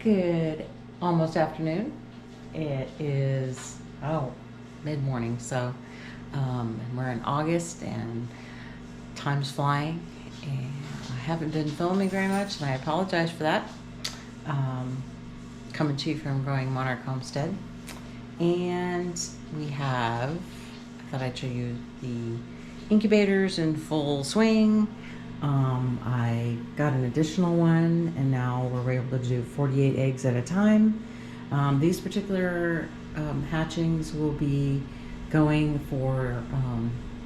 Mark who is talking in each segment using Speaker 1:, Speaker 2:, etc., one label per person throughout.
Speaker 1: Good almost afternoon. It is, mid-morning, so we're in August and time's flying, and I haven't been filming very much, and I apologize for that. Coming to you from Growing Monarch Homestead, and we have, I thought I'd show you the incubators in full swing. I got an additional one, and now we're able to do 48 eggs at a time. These particular hatchings will be going for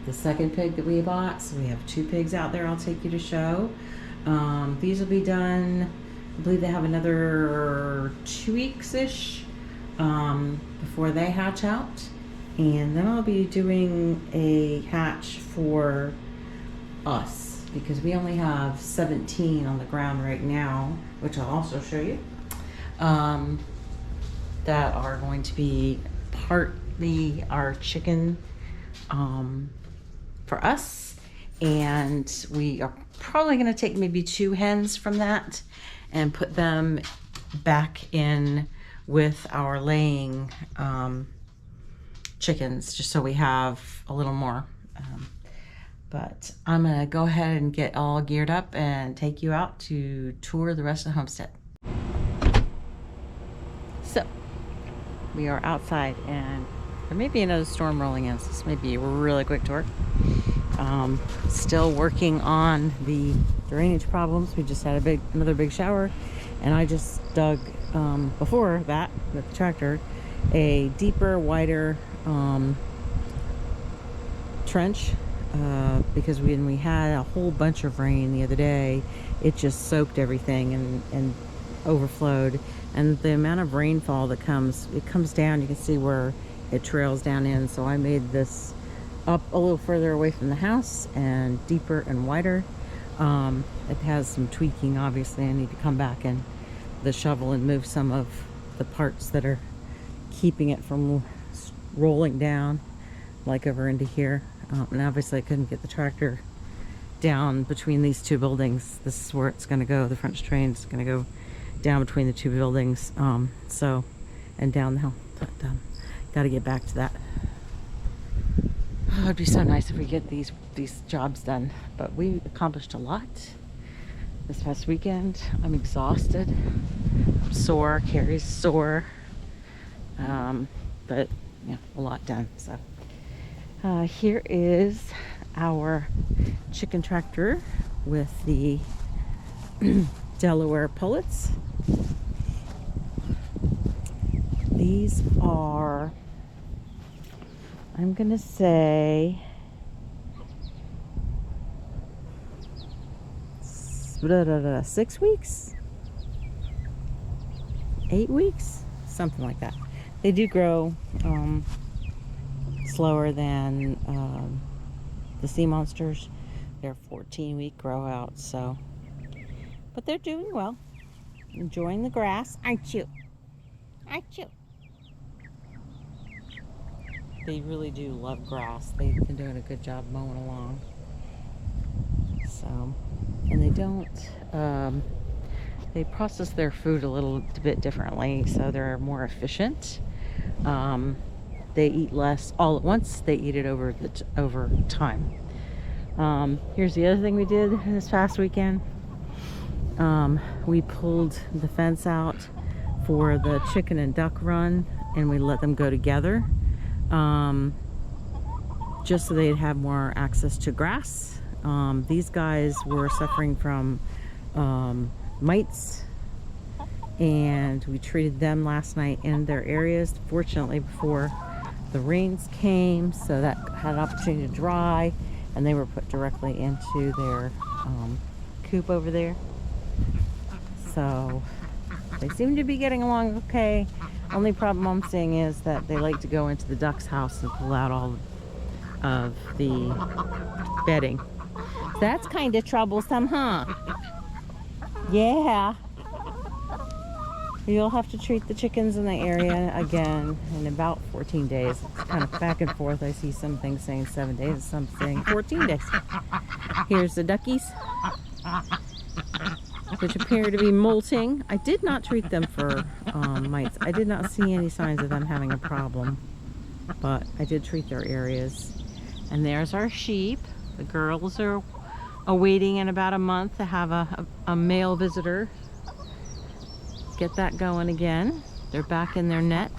Speaker 1: the second pig that we bought. So we have 2 pigs out there I'll take you to show. These will be done, I believe they have another 2 weeks-ish before they hatch out. And then I'll be doing a hatch for us, because we only have 17 on the ground right now, which I'll also show you, that are going to be partly our chicken for us. And we are probably going to take maybe 2 hens from that and put them back in with our laying chickens, just so we have a little more. But I'm gonna go ahead and get all geared up and take you out to tour the rest of the homestead. So we are outside, and there may be another storm rolling in, so this may be a really quick tour. Still working on the drainage problems. We just had another big shower, and I just dug before that with the tractor a deeper, wider trench. Because when we had a whole bunch of rain the other day, it just soaked everything and overflowed. And the amount of rainfall that comes down, you can see where it trails down in. So I made this up a little further away from the house and deeper and wider. It has some tweaking, obviously. I need to come back and the shovel and move some of the parts that are keeping it from rolling down, like over into here. And obviously I couldn't get the tractor down between these 2 buildings. This is where it's going to go. The French train is going to go down between the 2 buildings. And down the hill. Got to get back to that. Oh, it'd be so nice if we get these jobs done. But we accomplished a lot this past weekend. I'm exhausted. I'm sore. Carrie's sore. But yeah, a lot done. So. Here is our chicken tractor with the Delaware pullets. These are, I'm gonna say, 6 weeks, 8 weeks, something like that. They do grow slower than the sea monsters. They're 14-week grow out, so, but they're doing well, enjoying the grass, aren't you? They really do love grass. They've been doing a good job mowing along. So, and they don't they process their food a little bit differently, so they're more efficient. They eat less all at once. They eat it over time. Here's the other thing we did this past weekend. We pulled the fence out for the chicken and duck run, and we let them go together, just so they'd have more access to grass. These guys were suffering from mites, and we treated them last night in their areas, fortunately before the rains came, so that had an opportunity to dry, and they were put directly into their coop over there. So they seem to be getting along okay. Only problem I'm seeing is that they like to go into the duck's house and pull out all of the bedding. That's kind of troublesome, huh? Yeah. You'll have to treat the chickens in the area again in about 14 days. It's kind of back and forth. I see some things saying 7 days, some saying 14 days. Here's the duckies. which appear to be molting. I did not treat them for mites. I did not see any signs of them having a problem, but I did treat their areas. And there's our sheep. The girls are awaiting in about a month to have a male visitor. Get that going again. They're back in their net.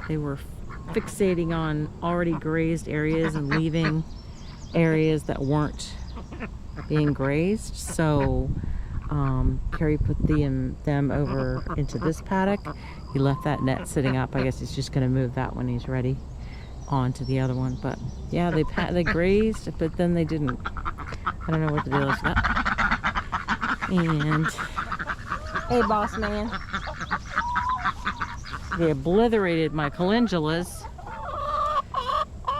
Speaker 1: They were fixating on already grazed areas and leaving areas that weren't being grazed. So Carrie put them over into this paddock. He left that net sitting up. I guess he's just going to move that when he's ready on to the other one. But yeah, they grazed, but then they didn't. I don't know what the deal is with that. And hey, boss man. They obliterated my calendulas.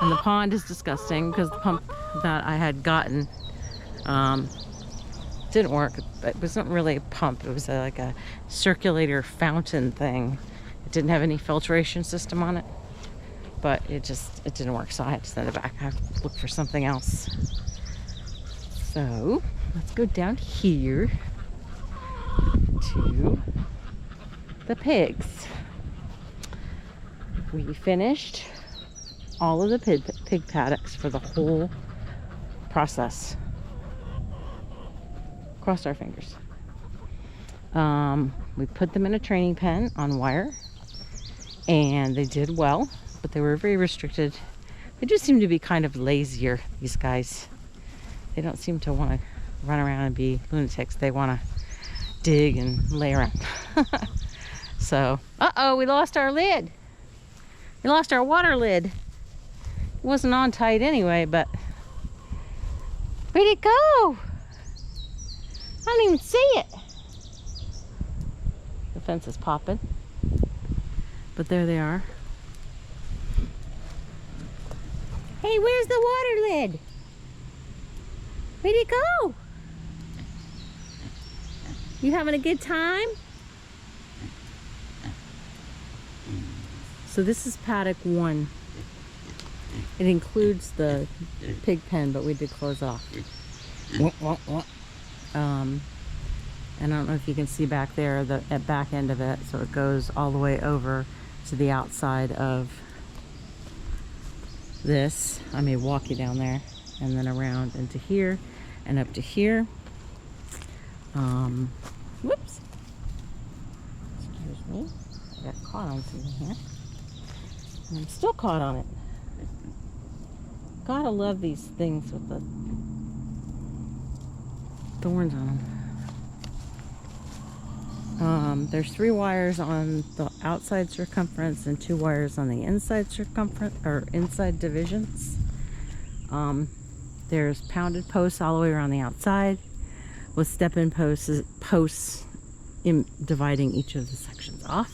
Speaker 1: And the pond is disgusting because the pump that I had gotten didn't work. It wasn't really a pump. It was like a circulator fountain thing. It didn't have any filtration system on it. But it didn't work, so I had to send it back. I have to look for something else. So let's go down here to the pigs. We finished all of the pig paddocks for the whole process. Crossed our fingers. We put them in a training pen on wire, and they did well, but they were very restricted. They just seem to be kind of lazier, these guys. They don't seem to want to run around and be lunatics. They want to dig and lay around. So, uh-oh, we lost our lid. We lost our water lid. It wasn't on tight anyway, but where'd it go? I don't even see it. The fence is popping, but there they are. Hey, where's the water lid? Where'd it go? You having a good time? So this is paddock 1. It includes the pig pen, but we did close off. And I don't know if you can see back there the back end of it. So it goes all the way over to the outside of this. I may walk you down there and then around into here and up to here. Whoops. Excuse me. I got caught on something here. And I'm still caught on it. Gotta love these things with the thorns on them. There's 3 wires on the outside circumference and 2 wires on the inside circumference, or inside divisions. There's pounded posts all the way around the outside with step-in posts dividing each of the sections off.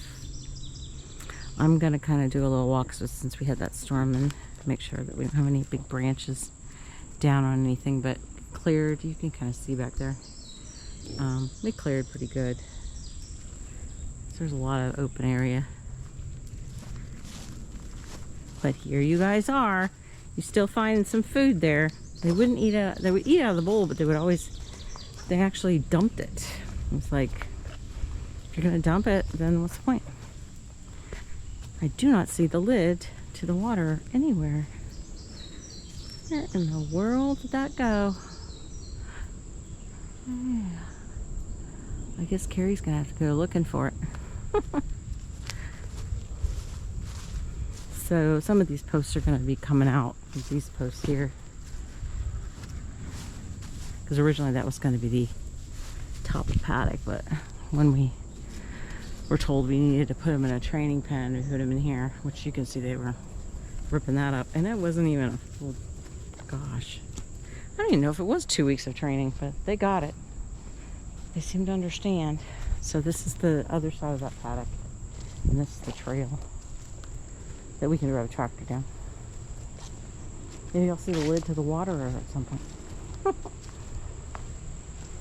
Speaker 1: I'm gonna kind of do a little walk since we had that storm and make sure that we don't have any big branches down on anything, but cleared. You can kind of see back there. They cleared pretty good. So there's a lot of open area. But here you guys are. You still find some food there. They wouldn't eat out. They would eat out of the bowl, but they actually dumped it. It's like, if you're gonna dump it, then what's the point? I do not see the lid to the water anywhere. Where in the world did that go? Yeah. I guess Carrie's gonna have to go looking for it. So some of these posts are gonna be coming out. These posts here. Because originally that was gonna be the top of paddock, but when we were told we needed to put them in a training pen, we put them in here, which you can see they were ripping that up. And it wasn't even a full, gosh, I don't even know if it was 2 weeks of training, but they got it. They seem to understand. So this is the other side of that paddock, and this is the trail that we can drive a tractor down. Maybe I'll see the lid to the water at some point.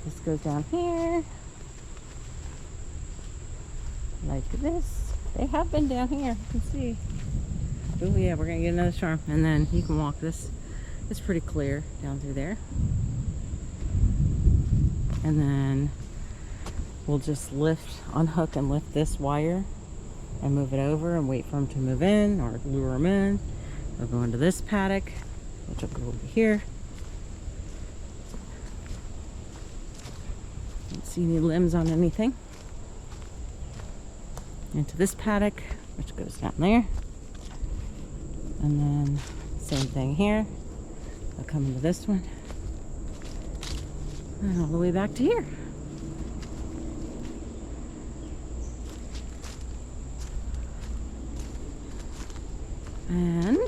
Speaker 1: This goes down here. Like this. They have been down here, you can see. Oh yeah, we're gonna get another storm. And then you can walk this. It's pretty clear down through there. And then we'll just unhook and lift this wire and move it over and wait for them to move in or lure them in. They'll go into this paddock, which will go over here. Don't see any limbs on anything. Into this paddock, which goes down there. And then same thing here. I'll come into this one. And all the way back to here. And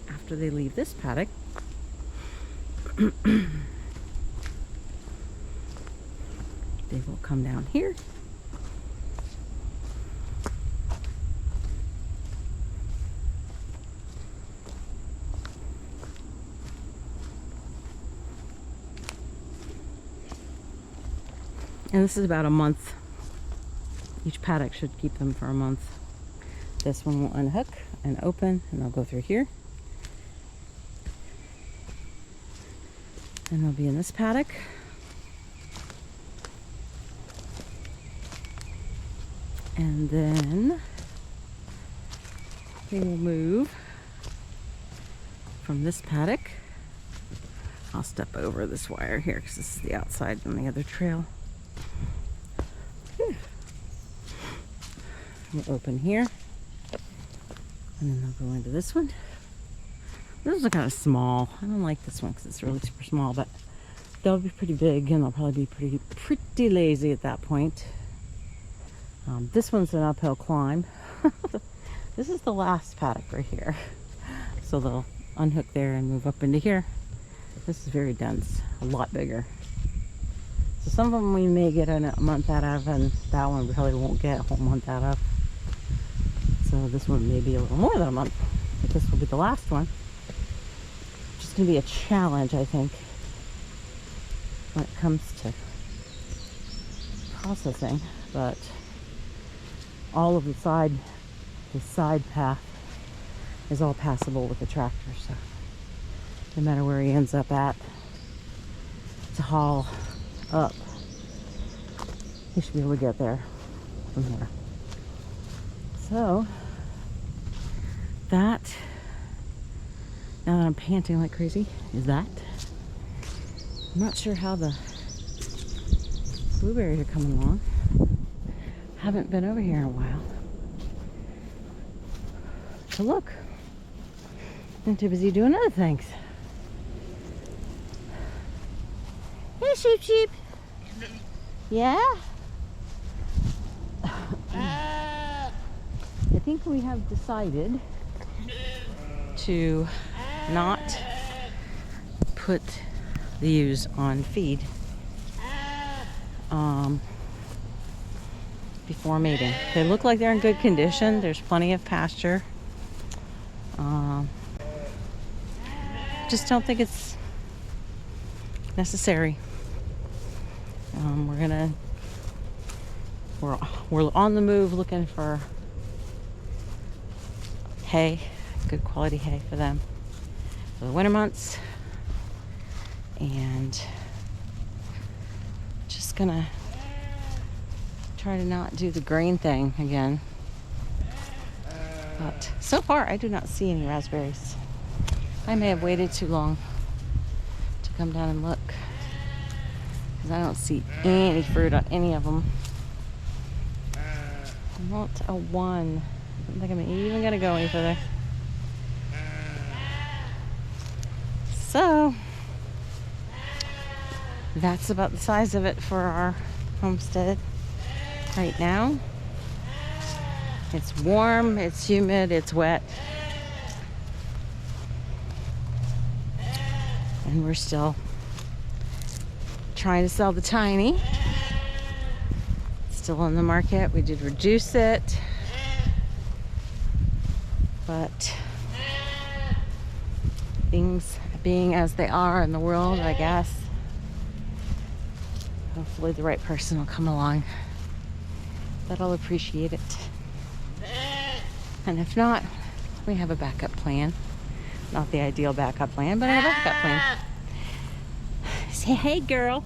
Speaker 1: after they leave this paddock, they will come down here. And this is about a month. Each paddock should keep them for a month. This one will unhook and open, and they'll go through here. And they'll be in this paddock. And then we will move from this paddock. I'll step over this wire here because this is the outside on the other trail. We'll open here. And then they'll go into this one. Those are kind of small. I don't like this one because it's really super small, but they'll be pretty big and they'll probably be pretty lazy at that point. This one's an uphill climb. This is the last paddock right here. So they'll unhook there and move up into here. This is very dense, a lot bigger. So some of them we may get a month out of, and that one we probably won't get a whole month out of. So this one may be a little more than a month, but this will be the last one. Which is going to be a challenge, I think, when it comes to processing. But all of the side path is all passable with the tractor, so no matter where he ends up at to haul up, he should be able to get there from here. So that, now that I'm panting like crazy, is that. I'm not sure how the blueberries are coming along. Haven't been over here in a while to look. I'm too busy doing other things. Hey, sheep. Yeah? I think we have decided to not put the ewes on feed before mating. They look like they're in good condition. There's plenty of pasture. Just don't think it's necessary. We're on the move looking for hay, good quality hay for them for the winter months, and just gonna try to not do the grain thing again. But so far I do not see any raspberries. I may have waited too long to come down and look, because I don't see any fruit on any of them. Not a one. I don't think I'm even gonna go any further. So that's about the size of it for our homestead right now. It's warm, it's humid, it's wet. And we're still trying to sell the tiny. Still on the market. We did reduce it, but things being as they are in the world, I guess, hopefully the right person will come along that'll appreciate it. And if not, we have a backup plan. Not the ideal backup plan, but I have a backup plan. Say, hey, girl.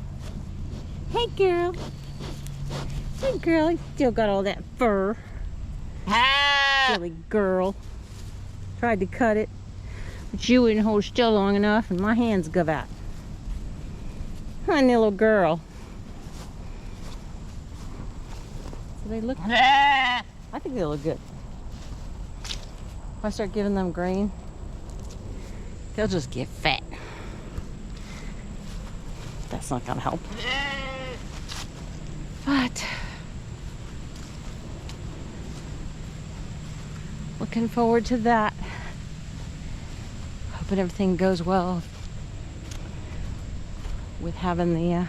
Speaker 1: Hey, girl. Hey, girl. You still got all that fur. Silly girl. Tried to cut it, but you wouldn't hold still long enough, and my hands give out. Honey, little girl. So they look. I think they look good. If I start giving them grain, they'll just get fat. That's not gonna help. But looking forward to that. Hoping everything goes well with having the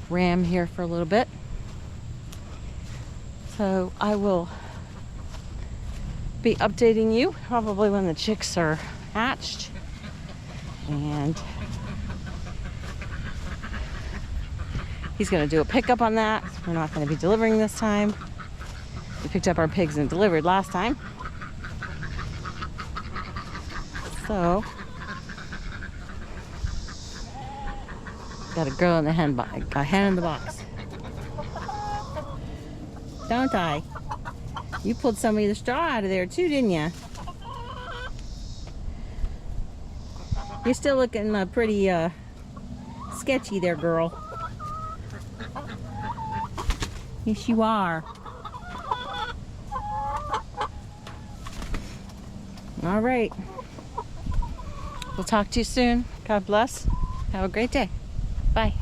Speaker 1: ram here for a little bit. So I will be updating you probably when the chicks are hatched. And he's going to do a pickup on that. We're not going to be delivering this time. We picked up our pigs and delivered last time. So, got a girl in the hen box, a hen in the box. Don't I? You pulled some of the straw out of there too, didn't you? You're still looking pretty sketchy there, girl. Yes, you are. All right. We'll talk to you soon. God bless. Have a great day. Bye.